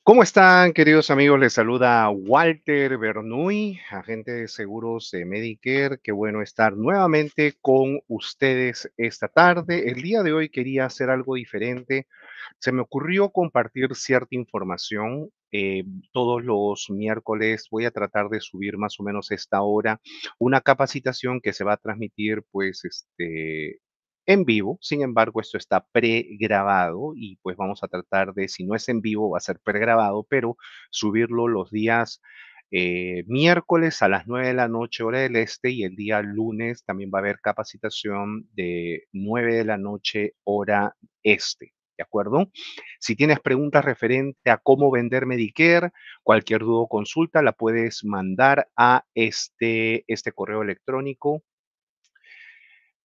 ¿Cómo están, queridos amigos? Les saluda Walter Bernuy, agente de seguros de Medicare. Qué bueno estar nuevamente con ustedes esta tarde. El día de hoy quería hacer algo diferente. Se me ocurrió compartir cierta información. Todos los miércoles voy a tratar de subir más o menos esta hora una capacitación que se va a transmitir, pues, en vivo. Sin embargo, esto está pregrabado y pues vamos a tratar de, si no es en vivo, va a ser pregrabado, pero subirlo los días miércoles a las 9 de la noche, hora del este, y el día lunes también va a haber capacitación de 9 de la noche, hora este. ¿De acuerdo? Si tienes preguntas referente a cómo vender Medicare, cualquier duda o consulta la puedes mandar a este correo electrónico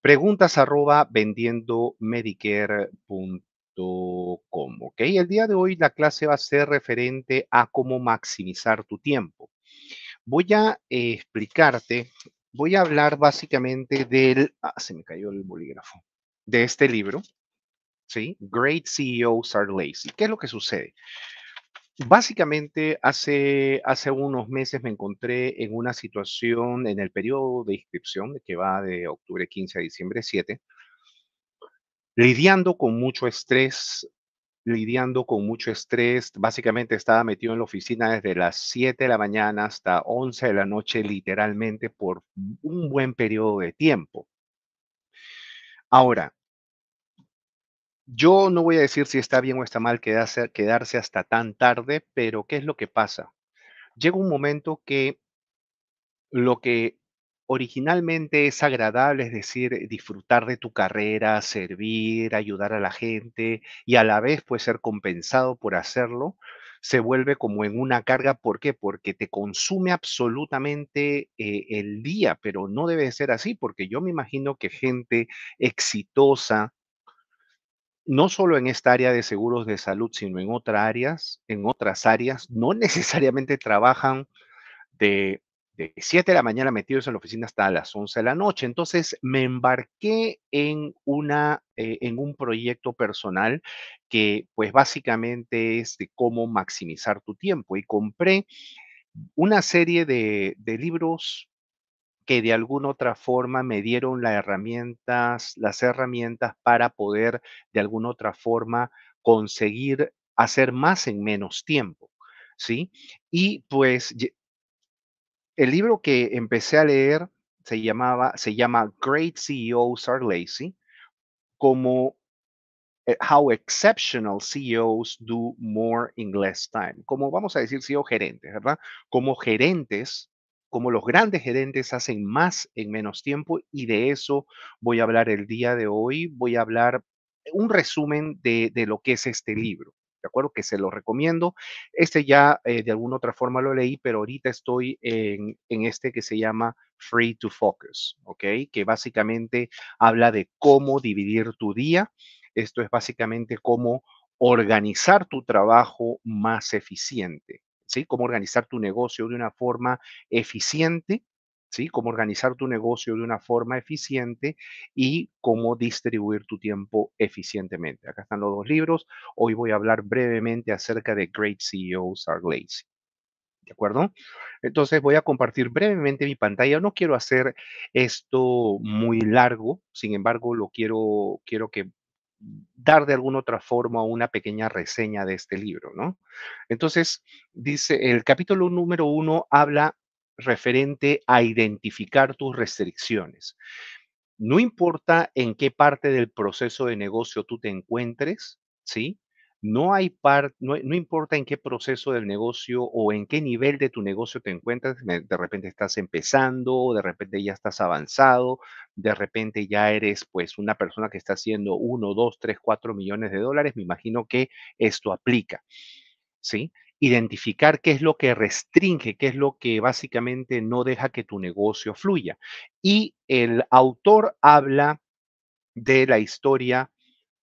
preguntas arroba vendiendomedicare.com. ¿Ok? El día de hoy la clase va a ser referente a cómo maximizar tu tiempo. Voy a explicarte, voy a hablar básicamente se me cayó el bolígrafo, de este libro, ¿sí? Great CEOs are lazy. ¿Qué es lo que sucede? Básicamente, hace unos meses me encontré en una situación en el periodo de inscripción que va de octubre 15 a diciembre 7, lidiando con mucho estrés, básicamente estaba metido en la oficina desde las 7 de la mañana hasta 11 de la noche, literalmente por un buen periodo de tiempo. Ahora, yo no voy a decir si está bien o está mal quedarse hasta tan tarde, pero ¿qué es lo que pasa? Llega un momento que lo que originalmente es agradable, es decir, disfrutar de tu carrera, servir, ayudar a la gente y a la vez, pues, ser compensado por hacerlo, se vuelve como en una carga, ¿por qué? Porque te consume absolutamente, el día, pero no debe de ser así, porque yo me imagino que gente exitosa, no solo en esta área de seguros de salud, sino en otras áreas, no necesariamente trabajan de, de 7 de la mañana metidos en la oficina hasta las 11 de la noche. Entonces me embarqué en un proyecto personal que pues básicamente es de cómo maximizar tu tiempo y compré una serie de libros que de alguna otra forma me dieron las herramientas para poder de alguna otra forma conseguir hacer más en menos tiempo, ¿sí? Y pues el libro que empecé a leer se llama Great CEOs Are Lazy, como How Exceptional CEOs Do More in Less Time. Como vamos a decir CEO gerentes, ¿verdad? Como gerentes, como los grandes gerentes hacen más en menos tiempo y de eso voy a hablar el día de hoy. Voy a hablar un resumen de lo que es este libro. ¿De acuerdo? Que se lo recomiendo. Este ya de alguna otra forma lo leí, pero ahorita estoy en este que se llama Free to Focus, ¿ok? Que básicamente habla de cómo dividir tu día. Esto es básicamente cómo organizar tu trabajo más eficiente, ¿sí? Cómo organizar tu negocio de una forma eficiente, ¿sí? Cómo organizar tu negocio de una forma eficiente y cómo distribuir tu tiempo eficientemente. Acá están los dos libros. Hoy voy a hablar brevemente acerca de Great CEOs Are Lazy. ¿De acuerdo? Entonces voy a compartir brevemente mi pantalla. No quiero hacer esto muy largo, sin embargo, quiero que dar de alguna otra forma una pequeña reseña de este libro, ¿no? Entonces, dice, el capítulo número uno habla referente a identificar tus restricciones. No importa en qué parte del proceso de negocio tú te encuentres, ¿sí? No importa en qué proceso del negocio o en qué nivel de tu negocio te encuentras, de repente estás empezando, de repente ya estás avanzado, de repente ya eres pues una persona que está haciendo 1, 2, 3, 4 millones de dólares, me imagino que esto aplica. ¿Sí? Identificar qué es lo que restringe, qué es lo que básicamente no deja que tu negocio fluya. Y el autor habla de la historia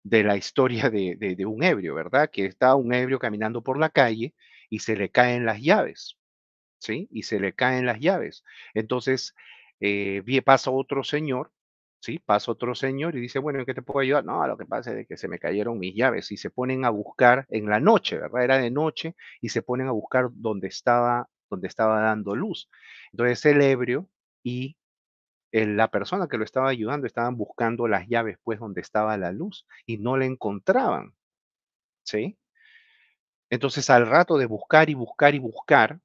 de un ebrio, ¿verdad? Que está un ebrio caminando por la calle y se le caen las llaves, ¿sí? Y se le caen las llaves. Entonces, pasa otro señor ¿sí? Pasa otro señor y dice, bueno, ¿en qué te puedo ayudar? No, lo que pasa es de que se me cayeron mis llaves y se ponen a buscar en la noche, ¿verdad? Era de noche y se ponen a buscar donde estaba dando luz. Entonces el ebrio y la persona que lo estaba ayudando estaban buscando las llaves, pues, donde estaba la luz y no la encontraban, ¿sí? Entonces al rato de buscar y buscar y buscar,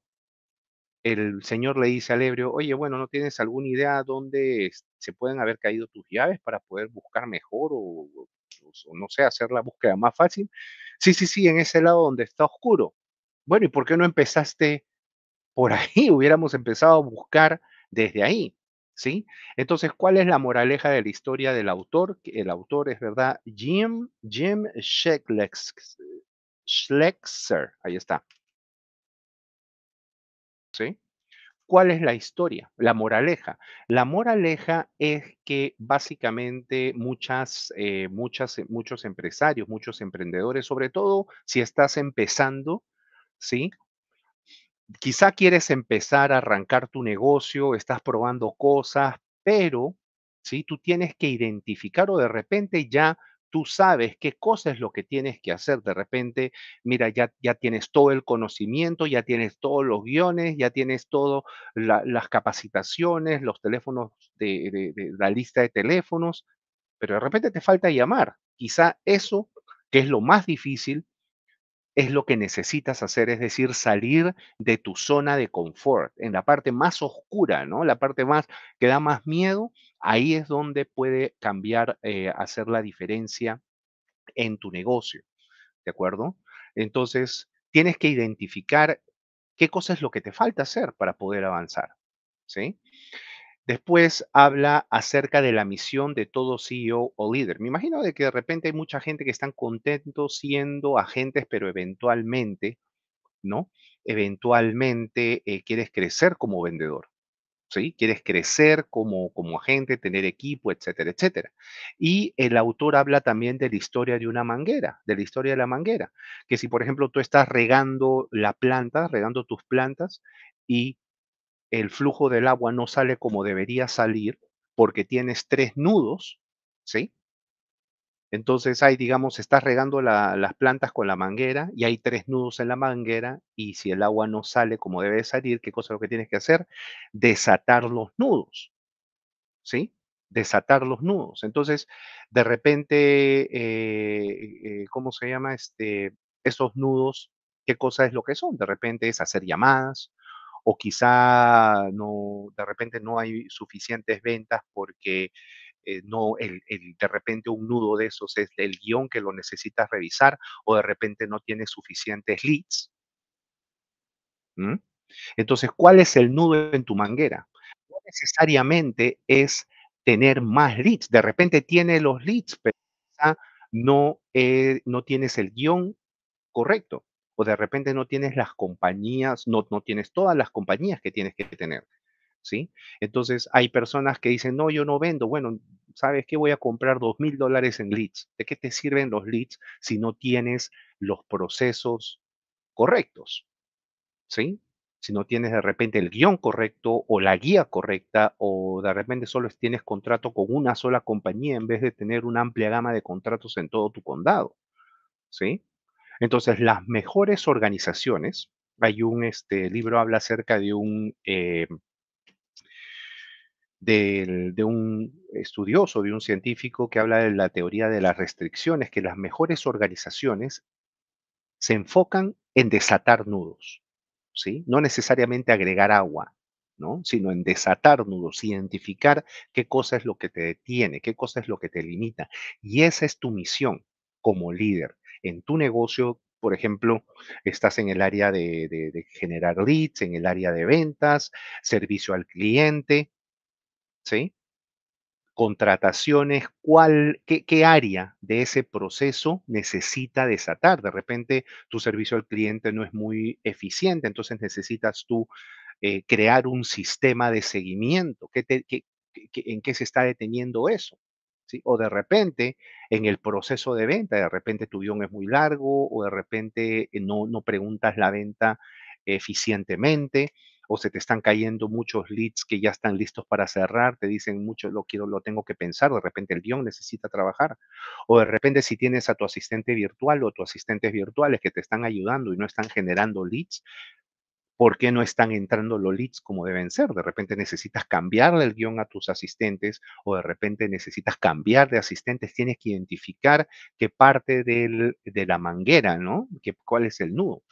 el señor le dice al ebrio, oye, bueno, ¿no tienes alguna idea dónde se pueden haber caído tus llaves para poder buscar mejor o no sé, hacer la búsqueda más fácil? Sí, sí, sí, en ese lado donde está oscuro. Bueno, ¿y por qué no empezaste por ahí? Hubiéramos empezado a buscar desde ahí, ¿sí? Entonces, ¿cuál es la moraleja de la historia del autor? Que el autor es, ¿verdad? Jim Schlexer, ahí está, ¿sí? ¿Cuál es la historia? La moraleja. La moraleja es que básicamente muchos empresarios, muchos emprendedores, sobre todo si estás empezando, ¿sí? Quizá quieres empezar a arrancar tu negocio, estás probando cosas, pero, ¿sí? Tú tienes que identificar o de repente ya tú sabes qué cosa es lo que tienes que hacer. De repente, mira, ya tienes todo el conocimiento, ya tienes todos los guiones, ya tienes todo las capacitaciones, los teléfonos de la lista de teléfonos, pero de repente te falta llamar. Quizá eso, que es lo más difícil, es lo que necesitas hacer, es decir, salir de tu zona de confort, en la parte más oscura, ¿no? La parte más que da más miedo, ahí es donde puede cambiar, hacer la diferencia en tu negocio, ¿de acuerdo? Entonces, tienes que identificar qué cosa es lo que te falta hacer para poder avanzar, ¿sí? Después habla acerca de la misión de todo CEO o líder. Me imagino de que de repente hay mucha gente que están contentos siendo agentes, pero eventualmente, ¿no? Eventualmente, quieres crecer como vendedor, ¿sí? Quieres crecer como agente, tener equipo, etcétera, etcétera. Y el autor habla también de la historia de una manguera, de la historia de la manguera, que si, por ejemplo, tú estás regando la planta, regando tus plantas y el flujo del agua no sale como debería salir porque tienes 3 nudos, ¿sí? Entonces hay, digamos, estás regando las plantas con la manguera y hay 3 nudos en la manguera y si el agua no sale como debe salir, ¿qué cosa es lo que tienes que hacer? Desatar los nudos, ¿sí? Desatar los nudos. Entonces, de repente, ¿cómo se llama? Esos nudos, ¿qué cosa es lo que son? De repente es hacer llamadas o quizá no, de repente no hay suficientes ventas porque no, de repente un nudo de esos es el guión que lo necesitas revisar o de repente no tienes suficientes leads. ¿M? Entonces, ¿cuál es el nudo en tu manguera? No necesariamente es tener más leads. De repente tiene los leads, pero quizá no tienes el guión correcto, o de repente no tienes las compañías, no tienes todas las compañías que tienes que tener, ¿sí? Entonces, hay personas que dicen: "No, yo no vendo". Bueno, ¿sabes qué? Voy a comprar $2000 en leads. ¿De qué te sirven los leads si no tienes los procesos correctos? ¿Sí? Si no tienes de repente el guión correcto o la guía correcta o de repente solo tienes contrato con una sola compañía en vez de tener una amplia gama de contratos en todo tu condado, ¿sí? Entonces, las mejores organizaciones, hay un libro habla acerca de un estudioso, de un científico que habla de la teoría de las restricciones, que las mejores organizaciones se enfocan en desatar nudos, ¿sí? No necesariamente agregar agua, ¿no? Sino en desatar nudos, identificar qué cosa es lo que te detiene, qué cosa es lo que te limita. Y esa es tu misión como líder. En tu negocio, por ejemplo, estás en el área de generar leads, en el área de ventas, servicio al cliente, ¿sí? Contrataciones, qué área de ese proceso necesita desatar. De repente, tu servicio al cliente no es muy eficiente, entonces necesitas tú crear un sistema de seguimiento. ¿En qué se está deteniendo eso? ¿Sí? O de repente, en el proceso de venta, de repente tu guión es muy largo o de repente no preguntas la venta eficientemente o se te están cayendo muchos leads que ya están listos para cerrar, te dicen mucho, lo tengo que pensar, de repente el guión necesita trabajar, o de repente si tienes a tu asistente virtual o tus asistentes virtuales que te están ayudando y no están generando leads, ¿por qué no están entrando los leads como deben ser? De repente necesitas cambiarle el guión a tus asistentes o de repente necesitas cambiar de asistentes. Tienes que identificar qué parte de la manguera, ¿no? ¿Cuál es el nudo?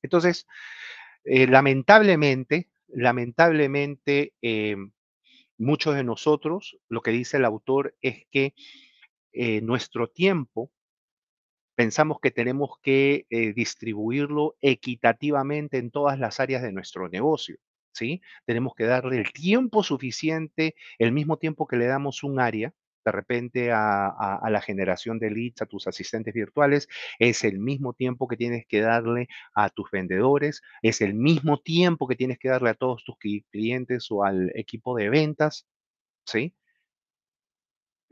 Entonces, lamentablemente, muchos de nosotros, lo que dice el autor es que nuestro tiempo pensamos que tenemos que distribuirlo equitativamente en todas las áreas de nuestro negocio, ¿sí? Tenemos que darle el tiempo suficiente, el mismo tiempo que le damos un área, de repente a la generación de leads, a tus asistentes virtuales, es el mismo tiempo que tienes que darle a tus vendedores, es el mismo tiempo que tienes que darle a todos tus clientes o al equipo de ventas, ¿sí?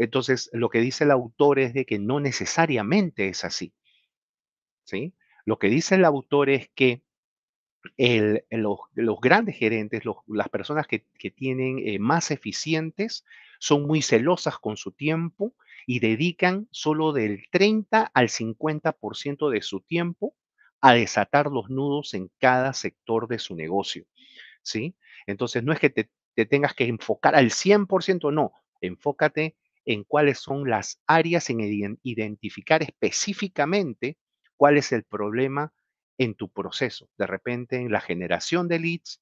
Entonces, lo que dice el autor es de que no necesariamente es así. ¿Sí? Lo que dice el autor es que los grandes gerentes, las personas que tienen más eficientes, son muy celosas con su tiempo y dedican solo del 30 al 50% de su tiempo a desatar los nudos en cada sector de su negocio. ¿Sí? Entonces, no es que te tengas que enfocar al 100%, no, enfócate en cuáles son las áreas, en identificar específicamente cuál es el problema en tu proceso. De repente, en la generación de leads,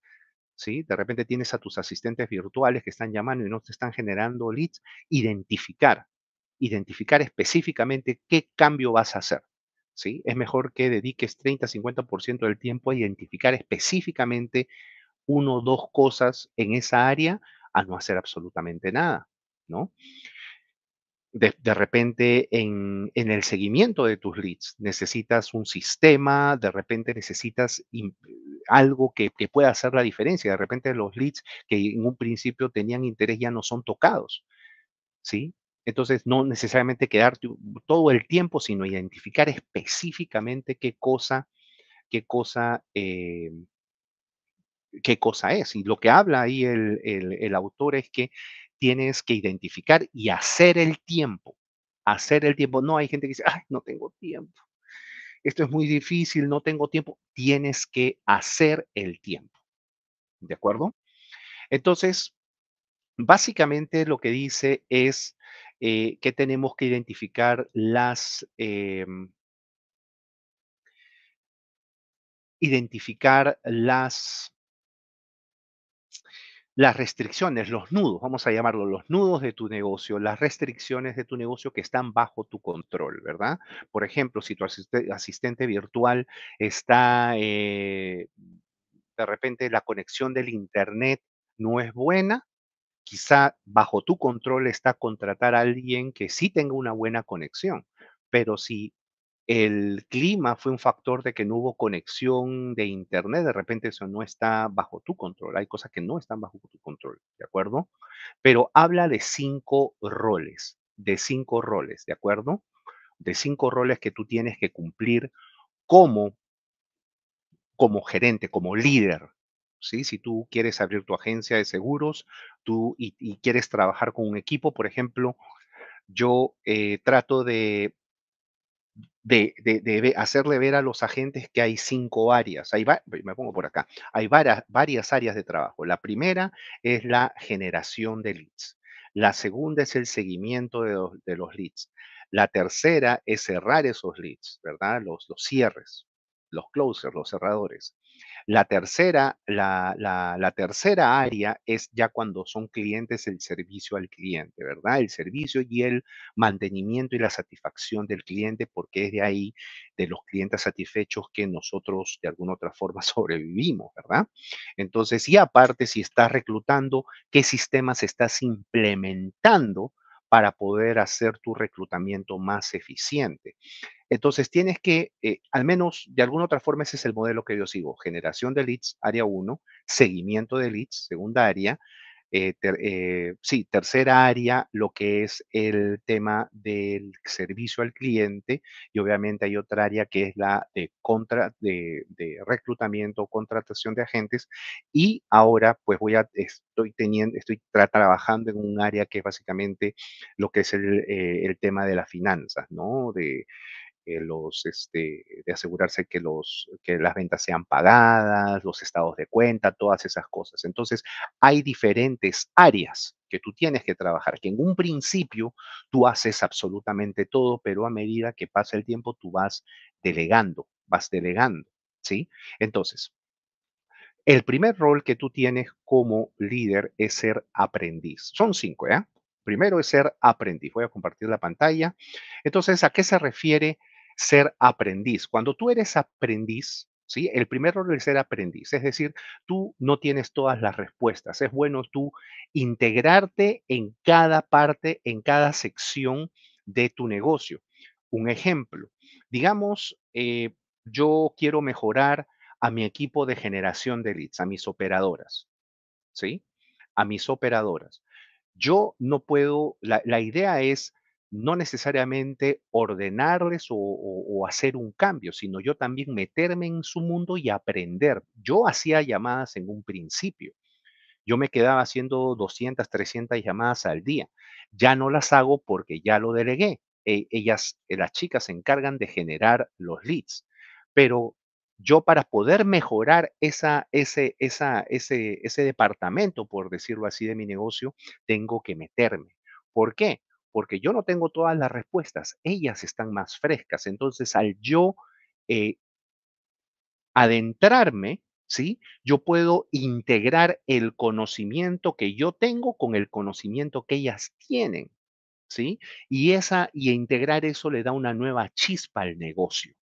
¿sí? De repente tienes a tus asistentes virtuales que están llamando y no te están generando leads, identificar específicamente qué cambio vas a hacer. ¿Sí? Es mejor que dediques 30-50% del tiempo a identificar específicamente uno o 2 cosas en esa área a no hacer absolutamente nada, ¿no? De repente en el seguimiento de tus leads necesitas un sistema, de repente necesitas algo que pueda hacer la diferencia. De repente los leads que en un principio tenían interés ya no son tocados, ¿sí? Entonces, no necesariamente quedarte todo el tiempo, sino identificar específicamente qué cosa qué cosa es. Y lo que habla ahí el autor es que tienes que identificar y hacer el tiempo. Hacer el tiempo. No hay gente que dice, ay, no tengo tiempo. Esto es muy difícil, no tengo tiempo. Tienes que hacer el tiempo. ¿De acuerdo? Entonces, básicamente lo que dice es que tenemos que identificar las restricciones, los nudos, vamos a llamarlo, los nudos de tu negocio, las restricciones de tu negocio que están bajo tu control, ¿verdad? Por ejemplo, si tu asistente virtual está, de repente la conexión del internet no es buena, quizá bajo tu control está contratar a alguien que sí tenga una buena conexión, pero si el clima fue un factor de que no hubo conexión de Internet, de repente eso no está bajo tu control. Hay cosas que no están bajo tu control, ¿de acuerdo? Pero habla de cinco roles, ¿de acuerdo? De 5 roles que tú tienes que cumplir como, como gerente, como líder. ¿Sí? Si tú quieres abrir tu agencia de seguros y quieres trabajar con un equipo, por ejemplo, yo trato de hacerle ver a los agentes que hay 5 áreas. Me pongo por acá. Hay varias áreas de trabajo. La primera es la generación de leads. La segunda es el seguimiento de los leads. La tercera es cerrar esos leads, ¿verdad? Los cierres, los closers, los cerradores. La tercera área es ya cuando son clientes, el servicio al cliente, ¿verdad? El servicio y el mantenimiento y la satisfacción del cliente, porque es de ahí, de los clientes satisfechos, que nosotros de alguna otra forma sobrevivimos, ¿verdad? Entonces, y aparte, si estás reclutando, ¿qué sistemas estás implementando para poder hacer tu reclutamiento más eficiente? Entonces, tienes que, al menos de alguna otra forma, ese es el modelo que yo sigo: generación de leads, área uno; seguimiento de leads, segunda área; sí, tercera área, lo que es el tema del servicio al cliente y obviamente hay otra área que es la de reclutamiento, contratación de agentes y ahora pues estoy trabajando en un área que es básicamente lo que es el tema de las finanzas, ¿no? De asegurarse que las ventas sean pagadas, los estados de cuenta, todas esas cosas. Entonces, hay diferentes áreas que tú tienes que trabajar, que en un principio tú haces absolutamente todo, pero a medida que pasa el tiempo tú vas delegando, ¿sí? Entonces, el primer rol que tú tienes como líder es ser aprendiz. Son 5, ¿ya? Primero es ser aprendiz. Voy a compartir la pantalla. Entonces, ¿a qué se refiere ser aprendiz? Cuando tú eres aprendiz, ¿sí? El primer rol es ser aprendiz. Es decir, tú no tienes todas las respuestas. Es bueno tú integrarte en cada parte, en cada sección de tu negocio. Un ejemplo, digamos, yo quiero mejorar a mi equipo de generación de leads, a mis operadoras, ¿sí? A mis operadoras. Yo no puedo, la idea es no necesariamente ordenarles o hacer un cambio, sino yo también meterme en su mundo y aprender. Yo hacía llamadas en un principio. Yo me quedaba haciendo 200, 300 llamadas al día. Ya no las hago porque ya lo delegué. Las chicas se encargan de generar los leads. Pero yo para poder mejorar ese departamento, por decirlo así, de mi negocio, tengo que meterme. ¿Por qué? Porque yo no tengo todas las respuestas. Ellas están más frescas. Entonces, al yo eh, adentrarme, ¿sí? Yo puedo integrar el conocimiento que yo tengo con el conocimiento que ellas tienen, ¿sí? Y integrar eso le da una nueva chispa al negocio,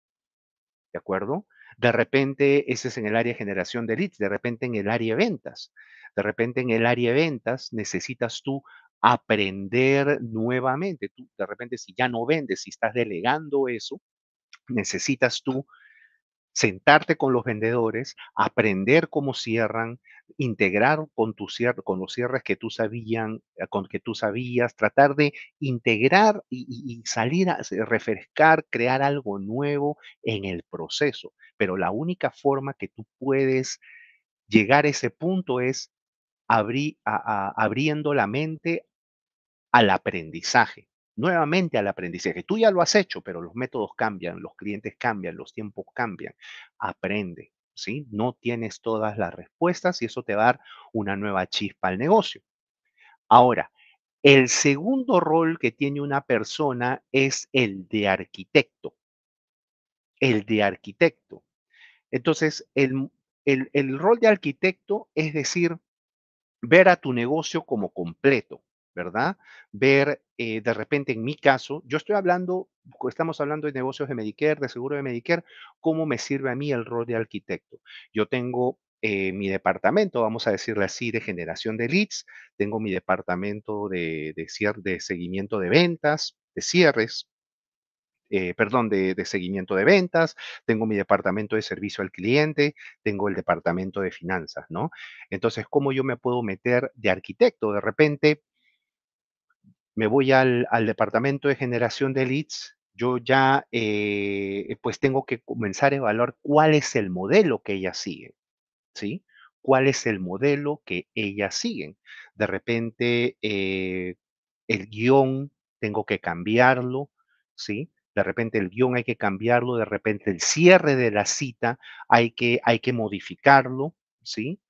¿de acuerdo? De repente, ese es en el área de generación de leads, de repente en el área de ventas. De repente en el área de ventas necesitas tú aprender nuevamente. Tú, de repente, si ya no vendes, si estás delegando eso, necesitas tú sentarte con los vendedores, aprender cómo cierran, integrar con los cierres que que tú sabías, tratar de integrar y salir refrescar, crear algo nuevo en el proceso. Pero la única forma que tú puedes llegar a ese punto es abriendo la mente al aprendizaje, nuevamente al aprendizaje. Tú ya lo has hecho, pero los métodos cambian, los clientes cambian, los tiempos cambian. Aprende, ¿sí? No tienes todas las respuestas y eso te va a dar una nueva chispa al negocio. Ahora, el segundo rol que tiene una persona es el de arquitecto, el de arquitecto. Entonces, el rol de arquitecto es decir, ver a tu negocio como completo, ¿verdad? Ver, de repente, en mi caso, yo estoy hablando, estamos hablando de negocios de Medicare, de seguro de Medicare, ¿cómo me sirve a mí el rol de arquitecto? Yo tengo mi departamento, vamos a decirle así, de generación de leads, tengo mi departamento de seguimiento de ventas, de cierres, perdón, de seguimiento de ventas, tengo mi departamento de servicio al cliente, tengo el departamento de finanzas, ¿no? Entonces, ¿cómo yo me puedo meter de arquitecto? De repente me voy al departamento de generación de leads, yo ya, pues tengo que comenzar a evaluar cuál es el modelo que ella sigue. ¿Sí? ¿Cuál es el modelo que ellas siguen? De repente, el guión tengo que cambiarlo, ¿sí? De repente el guión hay que cambiarlo, de repente el cierre de la cita hay que modificarlo, ¿sí?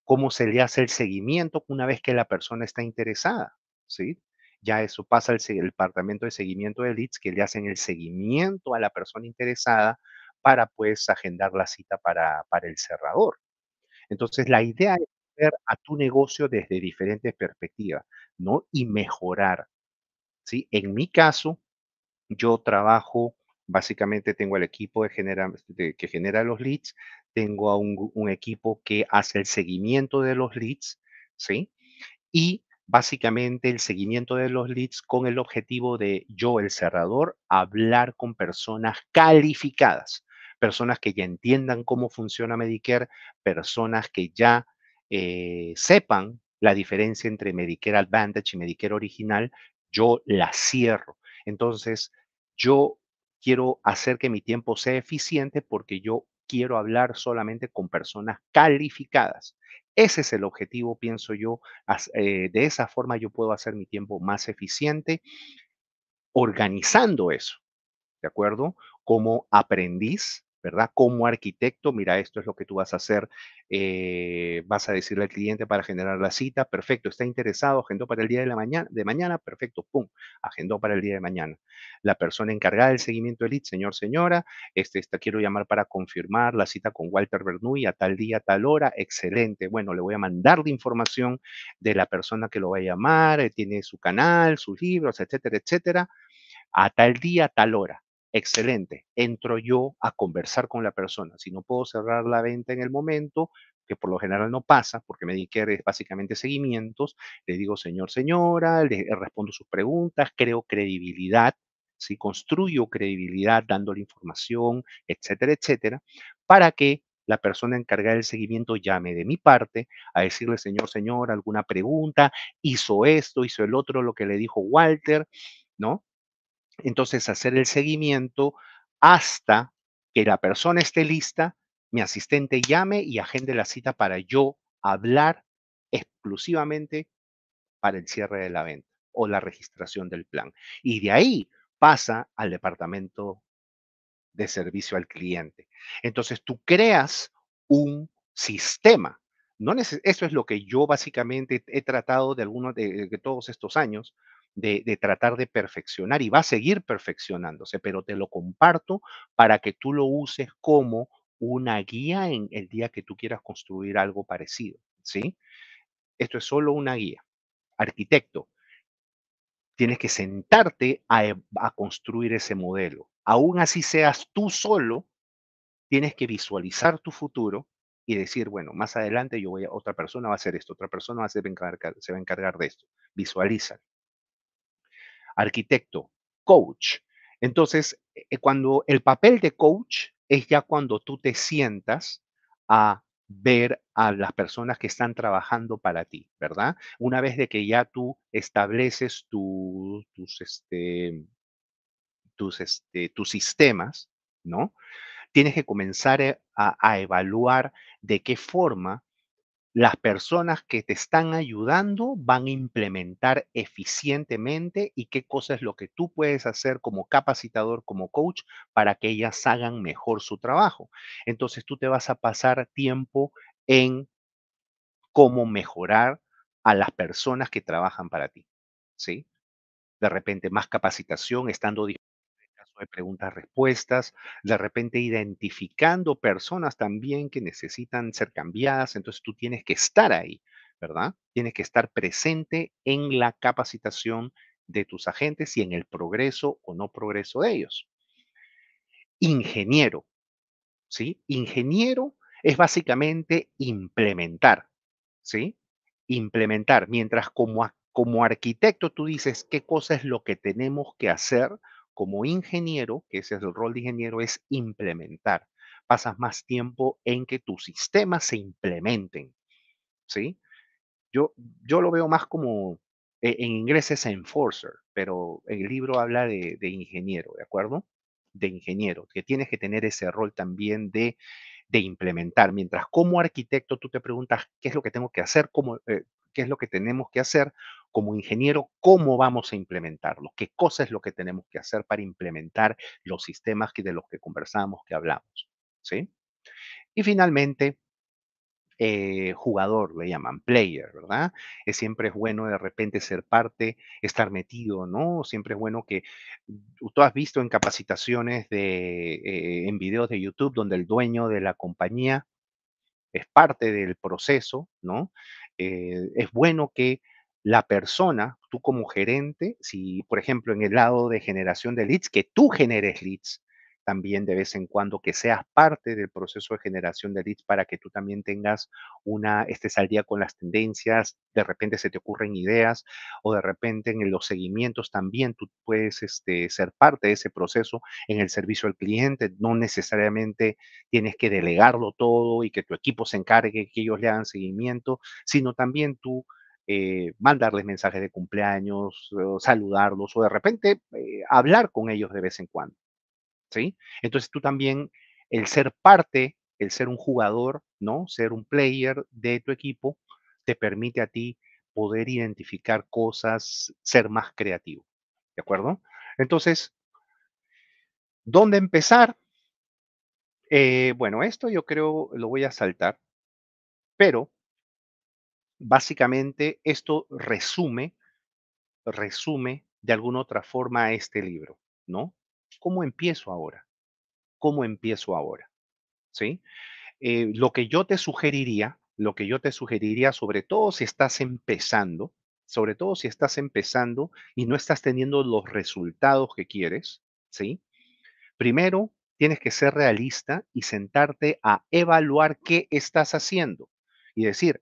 ¿Cómo se le hace el seguimiento una vez que la persona está interesada? ¿Sí? Ya eso pasa al departamento de seguimiento de leads que le hacen el seguimiento a la persona interesada para pues agendar la cita para el cerrador. Entonces, la idea es ver a tu negocio desde diferentes perspectivas, ¿no? Y mejorar, ¿sí? En mi caso, yo trabajo, básicamente tengo el equipo que genera los leads, tengo a un equipo que hace el seguimiento de los leads, ¿sí? Y básicamente el seguimiento de los leads con el objetivo de yo, el cerrador, hablar con personas calificadas, personas que ya entiendan cómo funciona Medicare, personas que ya sepan la diferencia entre Medicare Advantage y Medicare original, yo la cierro. Entonces, yo quiero hacer que mi tiempo sea eficiente porque yo quiero hablar solamente con personas calificadas. Ese es el objetivo, pienso yo. De esa forma yo puedo hacer mi tiempo más eficiente organizando eso. ¿De acuerdo? Como aprendiz, ¿verdad? Como arquitecto, mira, esto es lo que tú vas a hacer, vas a decirle al cliente para generar la cita, perfecto, está interesado, agendó para el día de mañana, perfecto, pum, agendó para el día de mañana. La persona encargada del seguimiento del lead, señor, señora, quiero llamar para confirmar la cita con Walter Bernoulli a tal día, a tal hora, excelente, bueno, le voy a mandar la información de la persona que lo va a llamar, tiene su canal, sus libros, etcétera, etcétera, a tal día, a tal hora. Excelente. Entro yo a conversar con la persona. Si no puedo cerrar la venta en el momento, que por lo general no pasa, porque Medicare es básicamente seguimientos, le digo, señor, señora, le respondo sus preguntas, creo credibilidad, ¿sí? Construyo credibilidad dándole información, etcétera, etcétera, para que la persona encargada del seguimiento llame de mi parte a decirle, señor, señora, alguna pregunta, hizo esto, hizo el otro, lo que le dijo Walter, ¿no? Entonces, hacer el seguimiento hasta que la persona esté lista, mi asistente llame y agende la cita para yo hablar exclusivamente para el cierre de la venta o la registración del plan. Y de ahí pasa al departamento de servicio al cliente. Entonces, tú creas un sistema. No eso es lo que yo básicamente he tratado de algunos de todos estos años de tratar de perfeccionar y va a seguir perfeccionándose, pero te lo comparto para que tú lo uses como una guía en el día que tú quieras construir algo parecido, ¿sí? Esto es solo una guía. Arquitecto, tienes que sentarte a construir ese modelo. Aún así seas tú solo, tienes que visualizar tu futuro y decir, bueno, más adelante otra persona va a hacer esto, otra persona se va a encargar de esto. Visualiza. Arquitecto, coach. Entonces, cuando el papel de coach es ya cuando tú te sientas a ver a las personas que están trabajando para ti, ¿verdad? Una vez de que ya tú estableces tus sistemas, ¿no? Tienes que comenzar a evaluar de qué forma las personas que te están ayudando van a implementar eficientemente y qué cosa es lo que tú puedes hacer como capacitador, como coach, para que ellas hagan mejor su trabajo. Entonces tú te vas a pasar tiempo en cómo mejorar a las personas que trabajan para ti, ¿sí? De repente más capacitación, estando caso de preguntas-respuestas, de repente identificando personas también que necesitan ser cambiadas, entonces tú tienes que estar ahí, ¿verdad? Tienes que estar presente en la capacitación de tus agentes y en el progreso o no progreso de ellos. Ingeniero, ¿sí? Ingeniero es básicamente implementar, ¿sí? Implementar, mientras como arquitecto tú dices qué cosa es lo que tenemos que hacer, como ingeniero, que ese es el rol de ingeniero, es implementar. Pasas más tiempo en que tus sistemas se implementen, ¿sí? Yo, yo lo veo más como, en inglés es enforcer, pero el libro habla de ingeniero, ¿de acuerdo? De ingeniero, que tienes que tener ese rol también de implementar. Mientras como arquitecto tú te preguntas qué es lo que tengo que hacer, qué es lo que tenemos que hacer como ingeniero, cómo vamos a implementarlo, qué cosa es lo que tenemos que hacer para implementar los sistemas de los que conversamos, que hablamos, ¿sí? Y finalmente, jugador, le llaman player, ¿verdad? Siempre es bueno de repente ser parte, estar metido, ¿no? Siempre es bueno que tú has visto en capacitaciones en videos de YouTube donde el dueño de la compañía es parte del proceso, ¿no? Es bueno que la persona, tú como gerente, si por ejemplo en el lado de generación de leads, que tú generes leads también de vez en cuando, que seas parte del proceso de generación de leads para que tú también estés al día con las tendencias, de repente se te ocurren ideas o de repente en los seguimientos también tú puedes ser parte de ese proceso en el servicio al cliente, no necesariamente tienes que delegarlo todo y que tu equipo se encargue, que ellos le hagan seguimiento, sino también tú mandarles mensajes de cumpleaños, o saludarlos, o de repente hablar con ellos de vez en cuando, ¿sí? Entonces tú también, el ser parte, el ser un jugador, ¿no? Ser un player de tu equipo, te permite a ti poder identificar cosas, ser más creativo, ¿de acuerdo? Entonces, ¿dónde empezar? Bueno, esto yo creo lo voy a saltar, pero básicamente esto resume de alguna otra forma este libro, ¿no? ¿Cómo empiezo ahora? ¿Cómo empiezo ahora? ¿Sí? Lo que yo te sugeriría, sobre todo si estás empezando y no estás teniendo los resultados que quieres, ¿sí? Primero, tienes que ser realista y sentarte a evaluar qué estás haciendo y decir,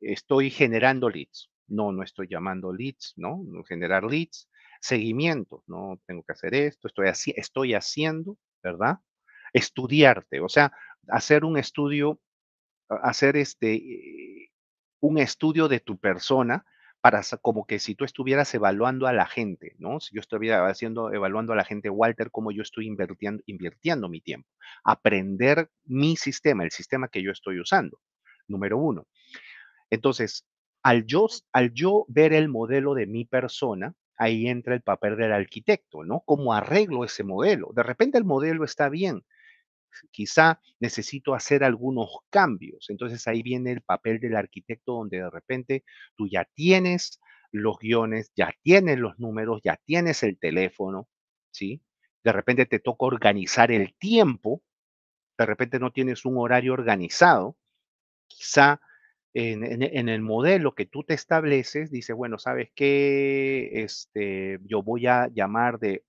estoy generando leads. No, no estoy llamando leads, ¿no? No generar leads. Seguimiento, no tengo que hacer esto, estoy haciendo, ¿verdad? Estudiarte, o sea, hacer un estudio, hacer un estudio de tu persona para como que si tú estuvieras evaluando a la gente, ¿no? Si yo estuviera evaluando a la gente, Walter, cómo yo estoy invirtiendo mi tiempo. Aprender mi sistema, el sistema que yo estoy usando. Número uno. Entonces, al yo ver el modelo de mi persona, ahí entra el papel del arquitecto, ¿no? ¿Cómo arreglo ese modelo? De repente el modelo está bien, quizá necesito hacer algunos cambios. Entonces ahí viene el papel del arquitecto donde de repente tú ya tienes los guiones, ya tienes los números, ya tienes el teléfono, ¿sí? De repente te toca organizar el tiempo, de repente no tienes un horario organizado, quizá en el modelo que tú te estableces, dice, bueno, ¿sabes qué? Yo voy a llamar de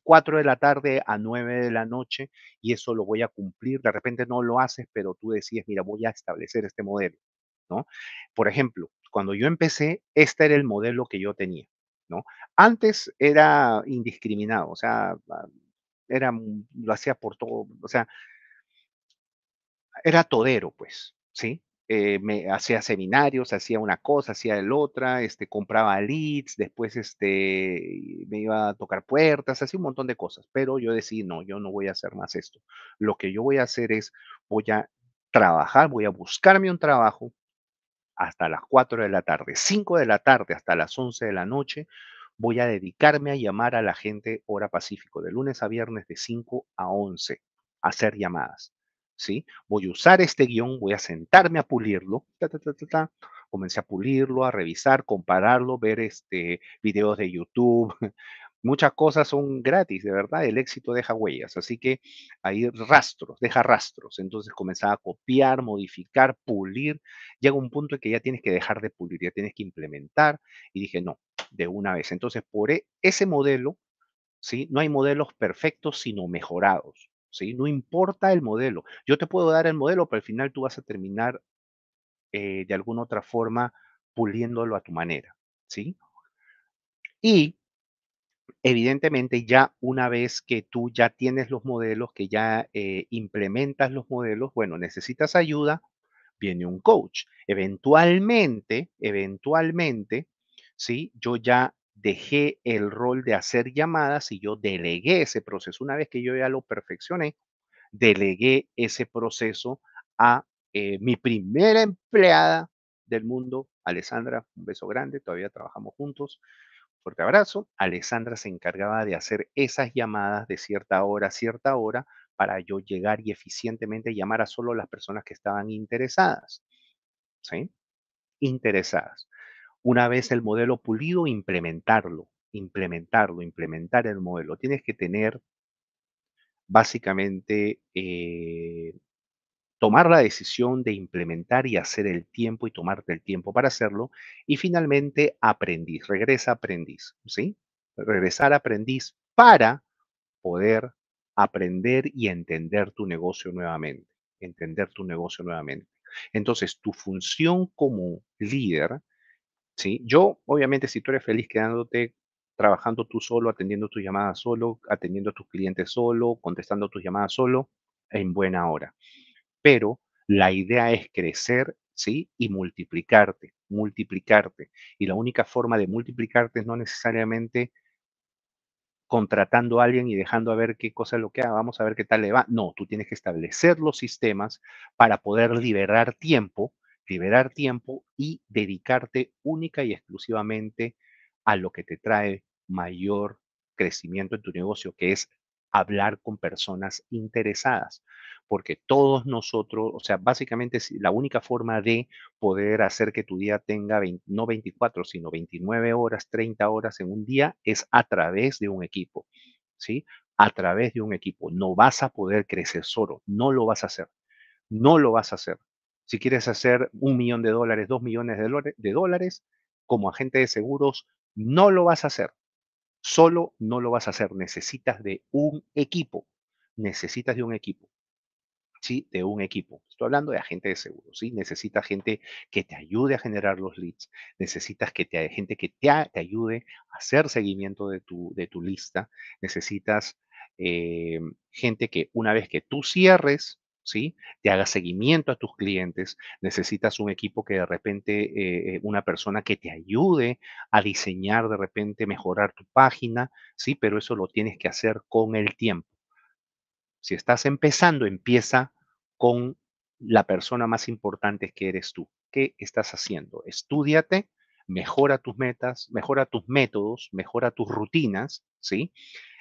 4 de la tarde a 9 de la noche y eso lo voy a cumplir. De repente no lo haces, pero tú decides, mira, voy a establecer este modelo, ¿no? Por ejemplo, cuando yo empecé, este era el modelo que yo tenía, ¿no? Antes era indiscriminado, o sea, lo hacía por todo, o sea, era todero, pues, ¿sí? Me hacía seminarios, hacía una cosa, hacía el otra, compraba leads, después, me iba a tocar puertas, hacía un montón de cosas, pero yo decidí, no, yo no voy a hacer más esto. Lo que yo voy a hacer es, voy a trabajar, voy a buscarme un trabajo hasta las 4 de la tarde, 5 de la tarde hasta las 11 de la noche, voy a dedicarme a llamar a la gente hora Pacífico, de lunes a viernes de 5 a 11, a hacer llamadas, ¿sí? Voy a usar este guión, voy a sentarme a pulirlo, ta, ta, ta, ta, ta. Comencé a pulirlo, a revisar, compararlo, ver videos de YouTube. Muchas cosas son gratis, de verdad, el éxito deja huellas, así que ahí rastros, deja rastros. Entonces comenzaba a copiar, modificar, pulir. Llega un punto en que ya tienes que dejar de pulir, ya tienes que implementar. Y dije, no, de una vez. Entonces, ese modelo, ¿sí? No hay modelos perfectos, sino mejorados, ¿sí? No importa el modelo. Yo te puedo dar el modelo, pero al final tú vas a terminar de alguna otra forma puliéndolo a tu manera, ¿sí? Y evidentemente, ya una vez que tú ya tienes los modelos, que ya implementas los modelos, bueno, necesitas ayuda, viene un coach. Eventualmente, ¿sí? Yo ya dejé el rol de hacer llamadas y yo delegué ese proceso. Una vez que yo ya lo perfeccioné, delegué ese proceso a mi primera empleada del mundo, Alessandra, un beso grande, todavía trabajamos juntos. Fuerte abrazo. Alessandra se encargaba de hacer esas llamadas de cierta hora, para yo llegar y eficientemente llamar a solo las personas que estaban interesadas, ¿sí? Interesadas. Una vez el modelo pulido, implementar el modelo. Tienes que tener básicamente tomar la decisión de implementar y hacer el tiempo y tomarte el tiempo para hacerlo. Y finalmente, aprendiz, regresa aprendiz, ¿sí? Regresar aprendiz para poder aprender y entender tu negocio nuevamente. Entonces, tu función como líder, ¿sí? Yo, obviamente, si tú eres feliz quedándote trabajando tú solo, atendiendo tus llamadas solo, atendiendo a tus clientes solo, contestando tus llamadas solo, en buena hora, pero la idea es crecer, ¿sí? Y multiplicarte. multiplicarte. Y la única forma de multiplicarte es no necesariamente contratando a alguien y dejando a ver qué cosa es lo que haga, vamos a ver qué tal le va. No, tú tienes que establecer los sistemas para poder liberar tiempo y dedicarte única y exclusivamente a lo que te trae mayor crecimiento en tu negocio, que es hablar con personas interesadas. Porque todos nosotros, o sea, básicamente la única forma de poder hacer que tu día tenga no 24, sino 29 horas, 30 horas en un día es a través de un equipo, ¿sí? A través de un equipo. No vas a poder crecer solo, no lo vas a hacer, no lo vas a hacer. Si quieres hacer $1 millón, $2 millones de dólares como agente de seguros, no lo vas a hacer. Solo no lo vas a hacer. Necesitas de un equipo. Necesitas de un equipo. ¿Sí? De un equipo. Estoy hablando de agente de seguros, ¿sí? Necesitas gente que te ayude a generar los leads, necesitas gente que te ayude a hacer seguimiento de tu lista, necesitas gente que una vez que tú cierres, ¿sí? Te haga seguimiento a tus clientes, necesitas un equipo que de repente, una persona que te ayude a diseñar, de repente mejorar tu página, ¿sí? Pero eso lo tienes que hacer con el tiempo. Si estás empezando, empieza con la persona más importante que eres tú. ¿Qué estás haciendo? Estúdiate, mejora tus metas, mejora tus métodos, mejora tus rutinas, ¿sí?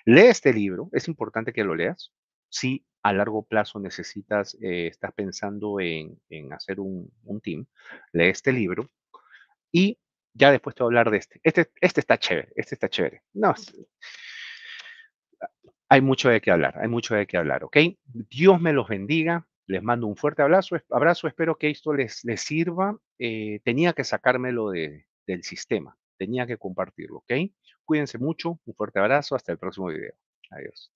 Lee este libro, es importante que lo leas. Si a largo plazo necesitas, estás pensando en hacer un team, lee este libro y ya después te voy a hablar de este. Este está chévere, este está chévere. No, hay mucho de qué hablar, hay mucho de qué hablar, ¿ok? Dios me los bendiga. Les mando un fuerte abrazo. Espero que esto les sirva. Tenía que sacármelo del sistema. Tenía que compartirlo, ¿ok? Cuídense mucho. Un fuerte abrazo. Hasta el próximo video. Adiós.